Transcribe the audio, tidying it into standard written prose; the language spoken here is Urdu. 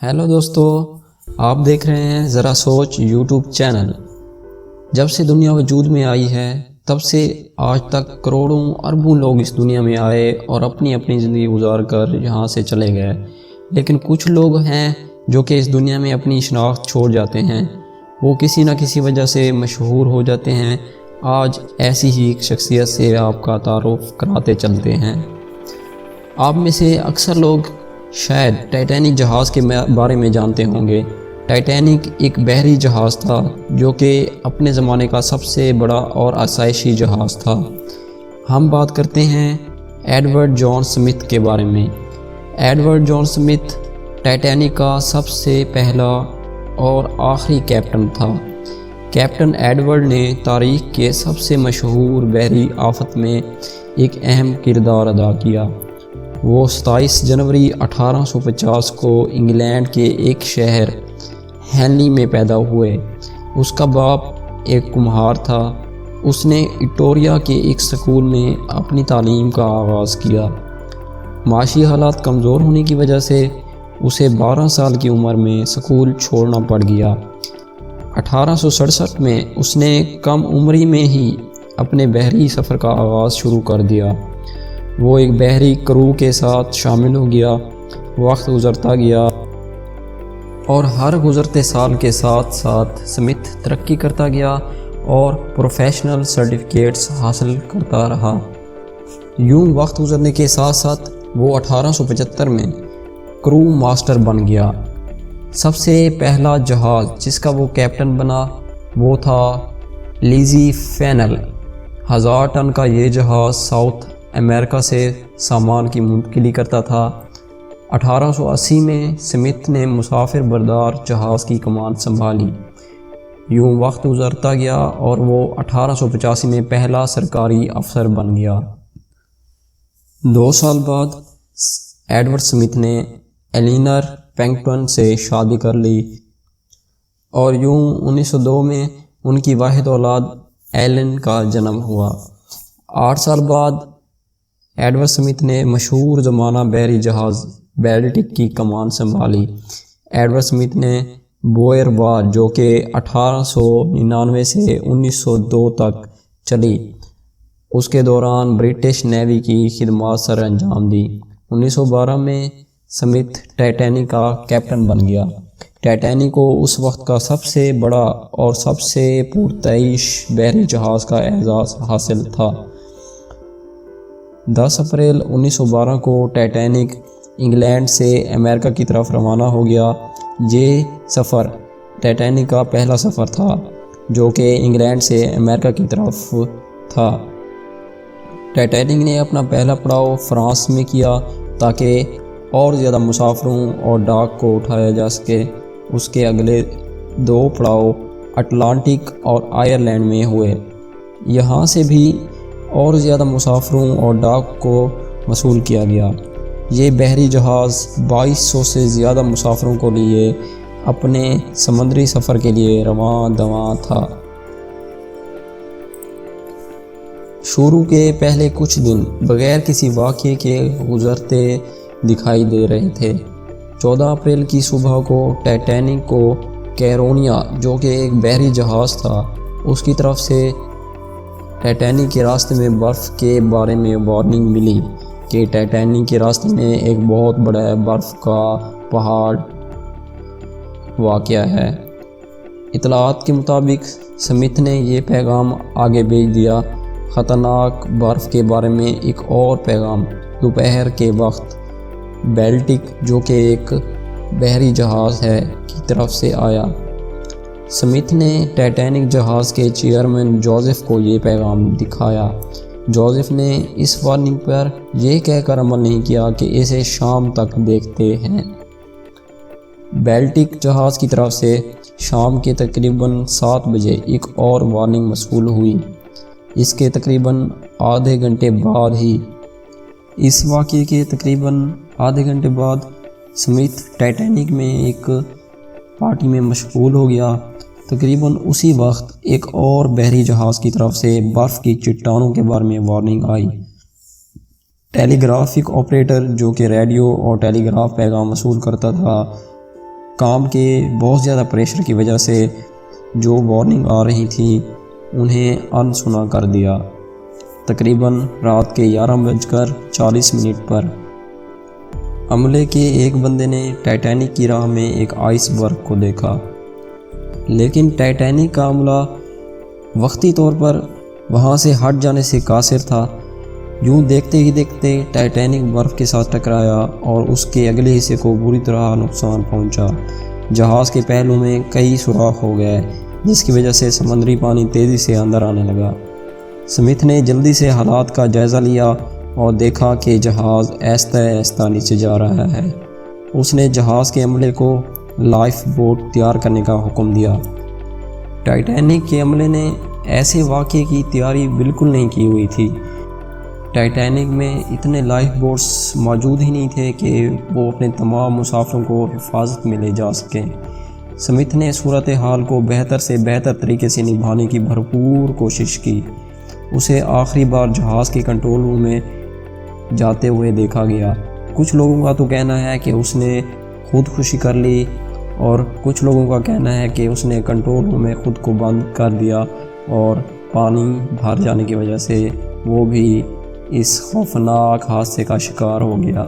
ہیلو دوستو، آپ دیکھ رہے ہیں ذرا سوچ یوٹیوب چینل۔ جب سے دنیا وجود میں آئی ہے تب سے آج تک کروڑوں اربوں لوگ اس دنیا میں آئے اور اپنی اپنی زندگی گزار کر یہاں سے چلے گئے، لیکن کچھ لوگ ہیں جو کہ اس دنیا میں اپنی شناخت چھوڑ جاتے ہیں، وہ کسی نہ کسی وجہ سے مشہور ہو جاتے ہیں۔ آج ایسی ہی ایک شخصیت سے آپ کا تعارف کراتے چلتے ہیں۔ آپ میں سے اکثر لوگ شاید ٹائٹینک جہاز کے بارے میں جانتے ہوں گے۔ ٹائٹینک ایک بحری جہاز تھا جو کہ اپنے زمانے کا سب سے بڑا اور آسائشی جہاز تھا۔ ہم بات کرتے ہیں ایڈورڈ جان سمتھ کے بارے میں۔ ایڈورڈ جان سمتھ ٹائٹینک کا سب سے پہلا اور آخری کیپٹن تھا۔ کیپٹن ایڈورڈ نے تاریخ کے سب سے مشہور بحری آفت میں ایک اہم کردار ادا کیا۔ وہ 27 جنوری 1850 کو انگلینڈ کے ایک شہر ہینلی میں پیدا ہوئے۔ اس کا باپ ایک کمہار تھا۔ اس نے وکٹوریا کے ایک سکول میں اپنی تعلیم کا آغاز کیا۔ معاشی حالات کمزور ہونے کی وجہ سے اسے 12 سال کی عمر میں سکول چھوڑنا پڑ گیا۔ 1867 میں اس نے کم عمری میں ہی اپنے بحری سفر کا آغاز شروع کر دیا۔ وہ ایک بحری کرو کے ساتھ شامل ہو گیا۔ وقت گزرتا گیا اور ہر گزرتے سال کے ساتھ ساتھ سمتھ ترقی کرتا گیا اور پروفیشنل سرٹیفکیٹس حاصل کرتا رہا۔ یوں وقت گزرنے کے ساتھ ساتھ وہ 1875 میں کرو ماسٹر بن گیا۔ سب سے پہلا جہاز جس کا وہ کیپٹن بنا وہ تھا لیزی فینل۔ 1000 ٹن کا یہ جہاز ساؤتھ امریکہ سے سامان کی منتقلی کرتا تھا۔ 1880 میں سمتھ نے مسافر بردار جہاز کی کمان سنبھالی۔ یوں وقت گزرتا گیا اور وہ 1885 میں پہلا سرکاری افسر بن گیا۔ 2 سال بعد ایڈورڈ سمتھ نے ایلینر پینگٹن سے شادی کر لی اور یوں 1902 میں ان کی واحد اولاد ایلن کا جنم ہوا۔ 8 سال بعد ایڈورڈ سمتھ نے مشہور زمانہ بحری جہاز بیلٹک کی کمان سنبھالی۔ ایڈورڈ سمتھ نے بوئر وار جو کہ 1899 سے 1902 تک چلی، اس کے دوران برٹش نیوی کی خدمات سر انجام دی۔ 1912 میں سمتھ ٹائٹینک کا کیپٹن بن گیا۔ ٹائٹینک کو اس وقت کا سب سے بڑا اور سب سے پرتعیش بحری جہاز کا اعزاز حاصل تھا۔ 10 اپریل 1912 کو ٹائٹینک انگلینڈ سے امریکہ کی طرف روانہ ہو گیا۔ یہ سفر ٹائٹینک کا پہلا سفر تھا جو کہ انگلینڈ سے امریکہ کی طرف تھا۔ ٹائٹینک نے اپنا پہلا پڑاؤ فرانس میں کیا تاکہ اور زیادہ مسافروں اور ڈاک کو اٹھایا جا سکے۔ اس کے اگلے 2 پڑاؤ اٹلانٹک اور آئرلینڈ میں ہوئے۔ یہاں سے بھی اور زیادہ مسافروں اور ڈاک کو وصول کیا گیا۔ یہ بحری جہاز 2200 سے زیادہ مسافروں کو لیے اپنے سمندری سفر کے لیے رواں دواں تھا۔ شروع کے پہلے کچھ دن بغیر کسی واقعے کے گزرتے دکھائی دے رہے تھے۔ 14 اپریل کی صبح کو ٹائٹینک کو کیرونیا جو کہ ایک بحری جہاز تھا اس کی طرف سے ٹائٹینک کے راستے میں برف کے بارے میں وارننگ ملی کہ ٹائٹینک کے راستے میں ایک بہت بڑا برف کا پہاڑ واقع ہے۔ اطلاعات کے مطابق سمتھ نے یہ پیغام آگے بھیج دیا۔ خطرناک برف کے بارے میں ایک اور پیغام دوپہر کے وقت بیلٹک جو کہ ایک بحری جہاز ہے کی طرف سے آیا۔ سمتھ نے ٹائٹینک جہاز کے چیئرمین جوزف کو یہ پیغام دکھایا۔ جوزف نے اس وارننگ پر یہ کہہ کر عمل نہیں کیا کہ اسے شام تک دیکھتے ہیں۔ بیلٹک جہاز کی طرف سے شام کے تقریباً 7 بجے ایک اور وارننگ موصول ہوئی۔ اس کے تقریباً آدھے گھنٹے بعد ہی اس واقعے کے تقریباً آدھے گھنٹے بعد سمتھ ٹائٹینک میں ایک پارٹی میں مشغول ہو گیا۔ تقریباً اسی وقت ایک اور بحری جہاز کی طرف سے برف کی چٹانوں کے بارے میں وارننگ آئی۔ ٹیلی گرافک آپریٹر جو کہ ریڈیو اور ٹیلی گراف پیغام وصول کرتا تھا کام کے بہت زیادہ پریشر کی وجہ سے جو وارننگ آ رہی تھی انہیں ان سنا کر دیا۔ تقریباً رات کے 11:40 پر عملے کے ایک بندے نے ٹائٹینک کی راہ میں ایک آئس برگ کو دیکھا، لیکن ٹائٹینک کا عملہ وقتی طور پر وہاں سے ہٹ جانے سے قاصر تھا۔ یوں دیکھتے ہی دیکھتے ٹائٹینک برف کے ساتھ ٹکرایا اور اس کے اگلے حصے کو بری طرح نقصان پہنچا۔ جہاز کے پہلو میں کئی سوراخ ہو گئے، جس کی وجہ سے سمندری پانی تیزی سے اندر آنے لگا۔ سمتھ نے جلدی سے حالات کا جائزہ لیا اور دیکھا کہ جہاز آہستہ آہستہ نیچے جا رہا ہے۔ اس نے جہاز کے عملے کو لائف بوٹ تیار کرنے کا حکم دیا۔ ٹائٹینک کے عملے نے ایسے واقعے کی تیاری بالکل نہیں کی ہوئی تھی۔ ٹائٹینک میں اتنے لائف بوٹس موجود ہی نہیں تھے کہ وہ اپنے تمام مسافروں کو حفاظت میں لے جا سکیں۔ سمتھ نے صورتحال کو بہتر سے بہتر طریقے سے نبھانے کی بھرپور کوشش کی۔ اسے آخری بار جہاز کے کنٹرول روم میں جاتے ہوئے دیکھا گیا۔ کچھ لوگوں کا تو کہنا ہے کہ اس نے خودکشی کر لی، اور کچھ لوگوں کا کہنا ہے کہ اس نے کنٹرول روم میں خود کو بند کر دیا اور پانی بھر جانے کی وجہ سے وہ بھی اس خوفناک حادثے کا شکار ہو گیا۔